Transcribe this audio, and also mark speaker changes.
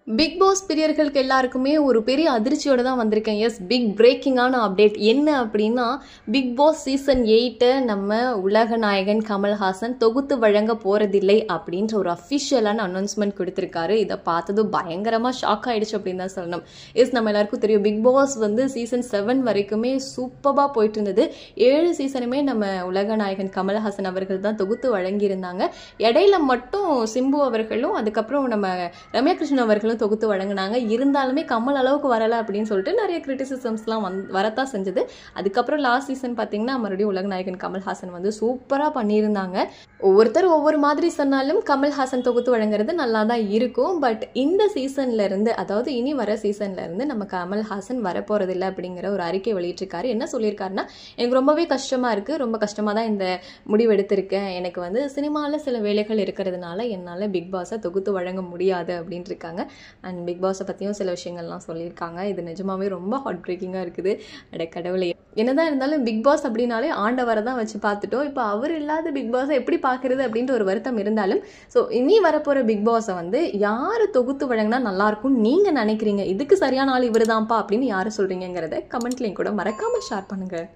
Speaker 1: Big pass பிரியர்களுக்கு எல்லாருக்குமே ஒரு பெரிய அதிர்ச்சியோட தான் வந்திருக்கேன். எஸ், பிக் பிரேக்கிங்கான அப்டேட் என்ன அப்படின்னா, பிக் பாஸ் சீசன் 8 நம்ம உலக நாயகன் கமல்ஹாசன் தொகுத்து வழங்க போறதில்லை அப்படின்ற ஒரு அஃபிஷியலான அனௌன்ஸ்மெண்ட் கொடுத்திருக்காரு. இதை பார்த்தது பயங்கரமா ஷாக் ஆயிடுச்சு அப்படின்னு தான் சொல்லணும். எஸ், நம்ம எல்லாருக்கும் தெரியும் பிக் பாஸ் வந்து சீசன் 7 வரைக்குமே சூப்பராக போயிட்டு இருந்தது. 7 சீசனுமே நம்ம உலக நாயகன் கமல்ஹாசன் அவர்கள் தான் தொகுத்து வழங்கியிருந்தாங்க. இடையில மட்டும் சிம்பு அவர்களும் அதுக்கப்புறம் நம்ம ரம்யா கிருஷ்ணன் அவர்களும் தொகுத்து வழங்கினாங்க. இருந்தாலுமே கமல் அளவுக்கு வரல அப்படின்னு சொல்லிட்டு நிறைய கிரிட்டிசிசம்ஸ்லாம் வரத்தான் செஞ்சது. அதுக்கப்புறம் லாஸ்ட் சீசன் பார்த்தீங்கன்னா மறுபடியும் உலக நாயகன் கமல்ஹாசன் வந்து சூப்பராக பண்ணியிருந்தாங்க. ஒவ்வொருத்தர் ஒவ்வொரு மாதிரி சொன்னாலும் கமல்ஹாசன் தொகுத்து வழங்குறது நல்லா தான் இருக்கும். பட் இந்த சீசன்ல இருந்து, அதாவது இனி வர சீசன்ல இருந்து நம்ம கமல்ஹாசன் வரப்போறதில்லை அப்படிங்கிற ஒரு அறிக்கை வெளியிட்டிருக்காரு. என்ன சொல்லியிருக்காருன்னா, எனக்கு ரொம்பவே கஷ்டமா இருக்கு, ரொம்ப கஷ்டமா தான் இந்த முடிவு எடுத்திருக்கேன். எனக்கு வந்து சினிமாவில் சில வேலைகள் இருக்கிறதுனால என்னால் பிக் பாஸை தொகுத்து வழங்க முடியாது அப்படின்னு இருக்காங்க. அண்ட் பிக் பாஸை பற்றியும் சில விஷயங்கள்லாம் சொல்லியிருக்காங்க. இது நிஜமாவே ரொம்ப ஹார்ட் பிரேக்கிங்காக இருக்குது. அட கடவுளே, என்னதான் இருந்தாலும் பிக் பாஸ் அப்படின்னாலே ஆண்டவரை தான் வச்சு பார்த்துட்டோம். இப்போ அவர் இல்லாத பிக் பாஸை எப்படி பார்க்கறது அப்படின்ற ஒரு வருத்தம் இருந்தாலும், ஸோ இனி வரப்போகிற பிக் பாஸை வந்து யார் தொகுத்து வழங்கினா நல்லாயிருக்கும்னு நீங்கள் நினைக்கிறீங்க? இதுக்கு சரியான ஆள் இவர் தான்ப்பா அப்படின்னு யார் சொல்கிறீங்கிறத கமெண்ட்லேயும் கூட மறக்காமல் ஷேர் பண்ணுங்கள்.